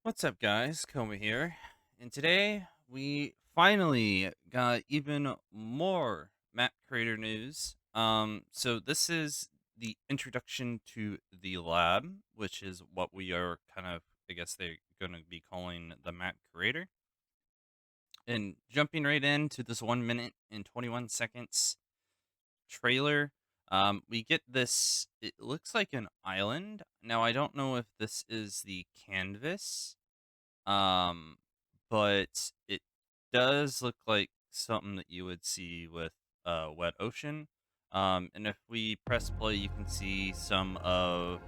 What's up, guys? Koma here. And today we finally got even more map creator news. So this is the introduction to the lab, which is what we are kind of, I guess they're going to be calling the map creator. And jumping right into this 1 minute and 21 seconds trailer, we get this. It looks like an island. Now, I don't know if this is the canvas um, but it does look like something that you would see with wet ocean. And if we press play, you can see some of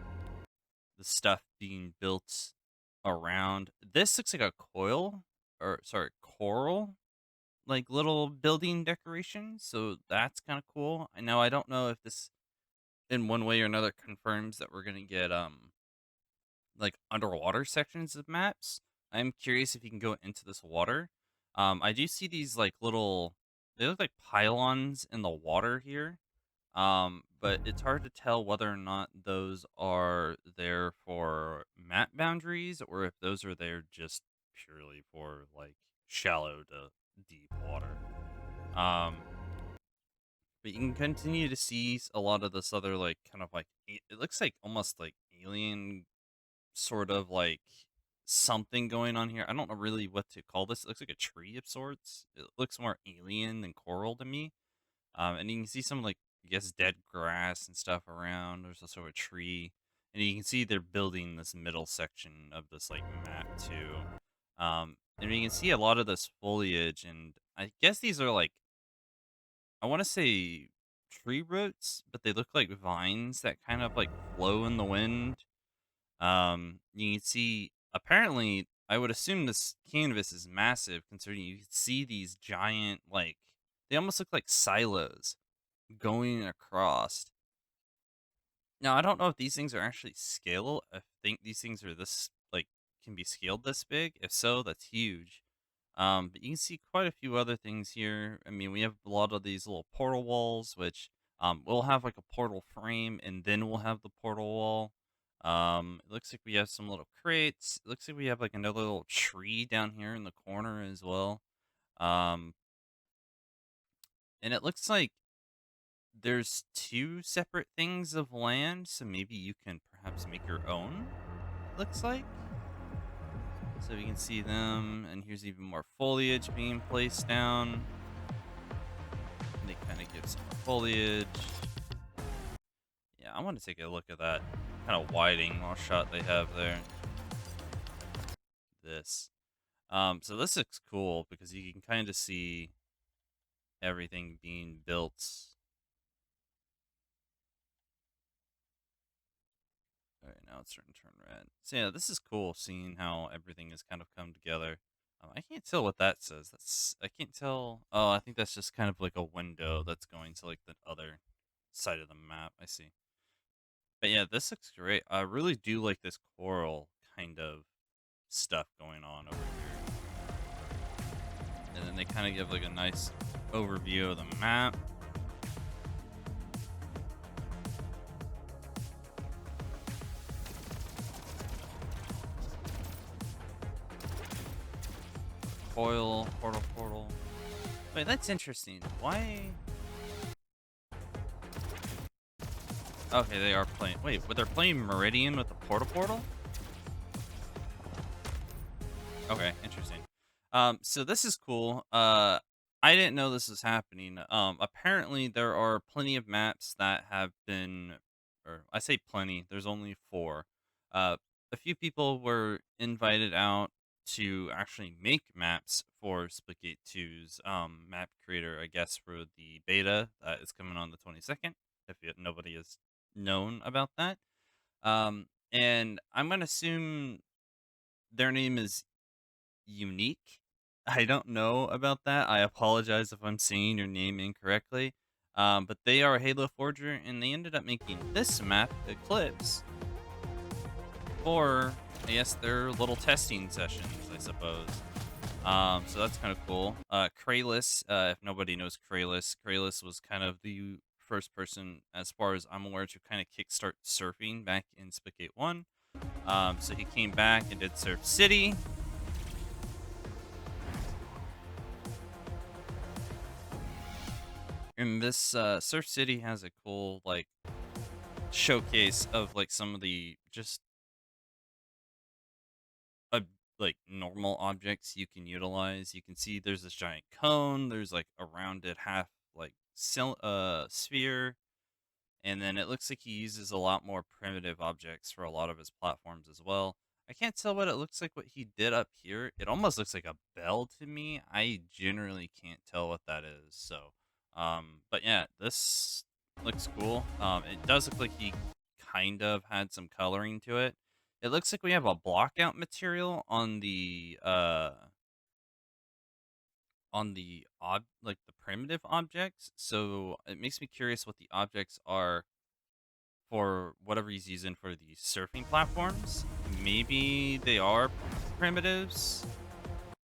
the stuff being built around. This looks like a coil, or sorry, coral, like little building decoration. So that's kind of cool. I know I don't know if this in one way or another confirms that we're gonna get like underwater sections of maps. I'm curious if you can go into this water. I do see these like little, they look like pylons in the water here. But it's hard to tell whether or not those are there for map boundaries or if those are there just purely for like shallow to deep water. Um, but you can continue to see a lot of this other like kind of like it looks like almost like alien sort of like something going on here. I don't know really what to call this. It looks like a tree of sorts. It looks more alien than coral to me. And you can see some like I guess dead grass and stuff around. There's also a tree, and you can see they're building this middle section of this like map too. And you can see a lot of this foliage, and I guess these are like I want to say tree roots, but they look like vines that kind of like flow in the wind. You can see apparently I would assume this canvas is massive considering you can see these giant like they almost look like silos going across. Now I don't know if these things are actually scalable. I think these things are this like can be scaled this big. If so, that's huge. But you can see quite a few other things here. I mean, we have a lot of these little portal walls, which we'll have like a portal frame, and then we'll have the portal wall. It looks like we have some little crates. It looks like we have like another little tree down here in the corner as well. Um, and it looks like there's two separate things of land, so maybe you can perhaps make your own. It looks like. So you can see them, and here's even more foliage being placed down. They kind of give some foliage. Yeah, I want to take a look at that kind of wide angle shot they have there. This. So this looks cool because you can kind of see everything being built. All right, now it's starting to turn red. So yeah, this is cool seeing how everything has kind of come together. I can't tell what that says. I can't tell. Oh, I think that's just kind of like a window that's going to like the other side of the map. I see. But yeah, this looks great. I really do like this coral kind of stuff going on over here. And then they kind of give like a nice overview of the map. Coil, portal. Wait, that's interesting. Why? Okay, they are playing. Wait, but they're playing Meridian with the portal? Okay, interesting. So this is cool. I didn't know this was happening. Apparently there are plenty of maps that have been, or I say plenty. There's only four. Uh, a few people were invited out to actually make maps for Splitgate 2's map creator. I guess for the beta that is coming on the 22nd. If nobody has known about that. And I'm gonna assume their name is unique. I don't know about that. I apologize if I'm saying your name incorrectly. But they are a Halo Forger, and they ended up making this map, Eclipse, for, I guess, their little testing sessions, I suppose. So that's kind of cool. Kralis, if nobody knows Kralis was kind of the first person, as far as I'm aware, to kind of kickstart surfing back in Spicate 1. So he came back and did Surf City. And this Surf City has a cool like showcase of like some of the just uh, like normal objects you can utilize. You can see there's this giant cone. There's like a rounded half like sphere. And then it looks like he uses a lot more primitive objects for a lot of his platforms as well. I can't tell what it looks like what he did up here. It almost looks like a bell to me. I generally can't tell what that is. So, but yeah, this looks cool. It does look like he kind of had some coloring to it. It looks like we have a blockout material on the like the primitive objects. So it makes me curious what the objects are for whatever he's using for the surfing platforms. Maybe they are primitives.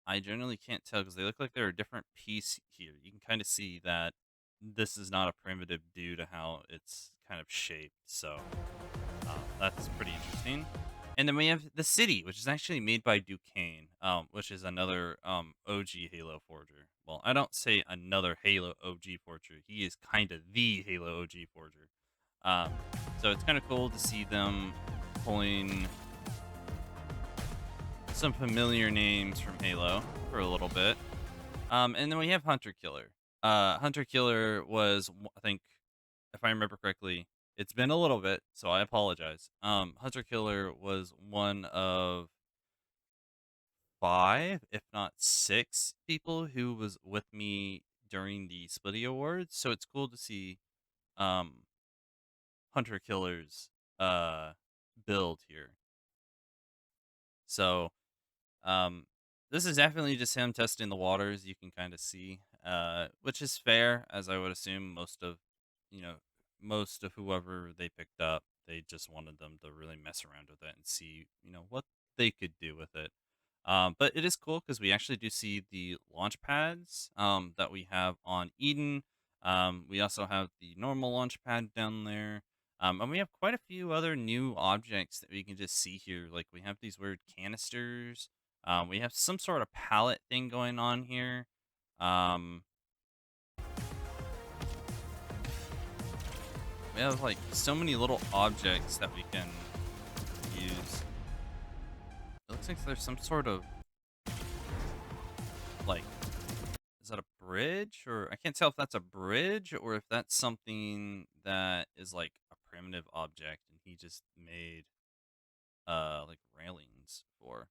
I generally can't tell because they look like they're a different piece here. You can kind of see that this is not a primitive due to how it's kind of shaped. So that's pretty interesting. And then we have the city, which is actually made by Duquesne, which is another OG Halo forger. Well, I don't say another Halo OG forger. He is kind of the Halo OG forger. Um, so it's kind of cool to see them pulling some familiar names from Halo for a little bit. And then we have Hunter Killer. Hunter Killer was, I think, if I remember correctly, it's been a little bit, so I apologize. Hunter Killer was one of five, if not six, people who was with me during the Splitty Awards. So it's cool to see um, Hunter Killer's build here. So Um, this is definitely just him testing the waters. You can kind of see, which is fair, as I would assume you know, most of whoever they picked up, they just wanted them to really mess around with it and see, what they could do with it. But it is cool because we actually do see the launch pads that we have on Eden. We also have the normal launch pad down there. And we have quite a few other new objects that we can just see here. Like we have these weird canisters. We have some sort of pallet thing going on here. Um, we have like so many little objects that we can use. It looks like there's some sort of like, is that a bridge? Or I can't tell if that's a bridge or if that's something that is like a primitive object and he just made like railings for.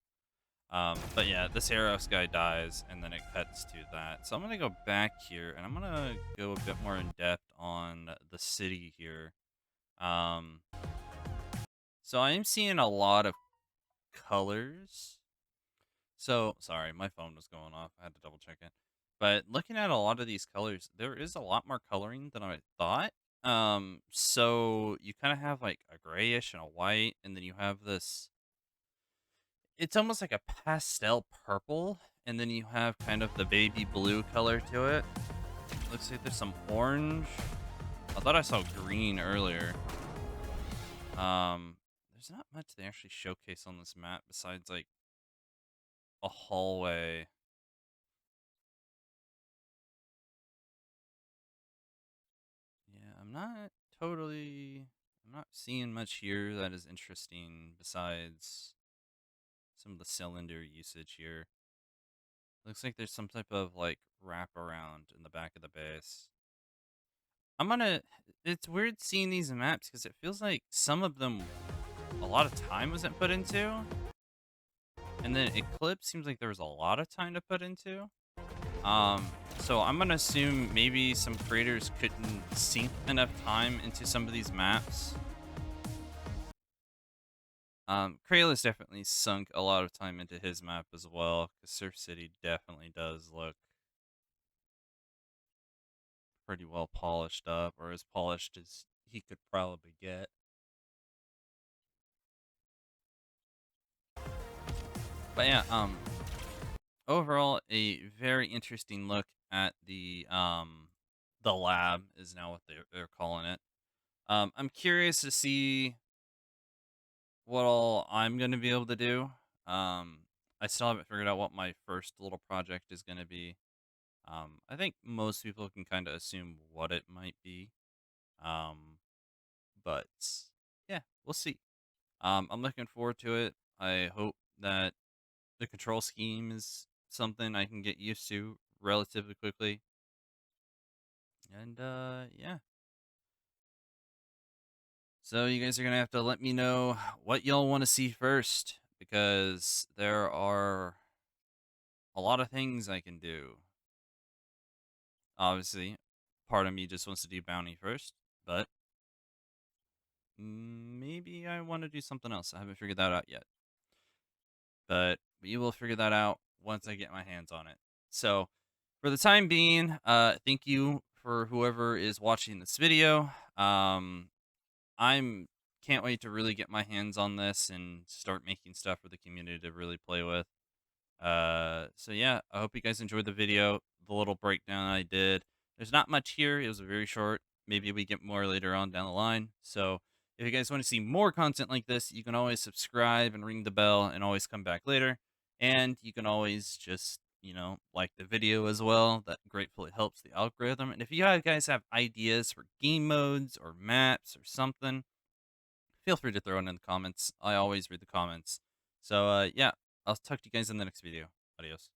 But yeah, this Eros guy dies, and then it cuts to that. So I'm gonna go back here, and I'm gonna go a bit more in depth on the city here. Um, so I am seeing a lot of colors. So sorry, my phone was going off. I had to double check it. But looking at a lot of these colors, there is a lot more coloring than I thought. So you kind of have like a grayish and a white, and then you have this. It's almost like a pastel purple, and then you have kind of the baby blue color to it. Looks like there's some orange. I thought I saw green earlier. There's not much they actually showcase on this map besides like a hallway. Yeah, I'm not seeing much here that is interesting besides some of the cylinder usage here. Looks like there's some type of like wraparound in the back of the base. I'm gonna. It's weird seeing these maps because it feels like some of them a lot of time wasn't put into, and then Eclipse seems like there was a lot of time to put into. Um, so I'm gonna assume maybe some creators couldn't sink enough time into some of these maps. Kralis definitely sunk a lot of time into his map as well, because Surf City definitely does look pretty well polished up, or as polished as he could probably get. But yeah, overall, a very interesting look at the lab is now what they're calling it. I'm curious to see what all I'm gonna be able to do. Um, I still haven't figured out what my first little project is gonna be. I think most people can kind of assume what it might be. Um, but yeah, we'll see. I'm looking forward to it. I hope that the control scheme is something I can get used to relatively quickly. And yeah. So you guys are gonna have to let me know what y'all want to see first because there are a lot of things I can do. Obviously, part of me just wants to do bounty first, but maybe I want to do something else. I haven't figured that out yet, but we will figure that out once I get my hands on it. So, for the time being, thank you for whoever is watching this video. I'm can't wait to really get my hands on this and start making stuff for the community to really play with. So yeah, I hope you guys enjoyed the video, the little breakdown I did. There's not much here. It was very short. Maybe we get more later on down the line. So if you guys want to see more content like this, you can always subscribe and ring the bell and always come back later. And you can always just, like the video as well. That gratefully helps the algorithm. And if you guys have ideas for game modes or maps or something, feel free to throw it in the comments. I always read the comments. So yeah, I'll talk to you guys in the next video. Adios.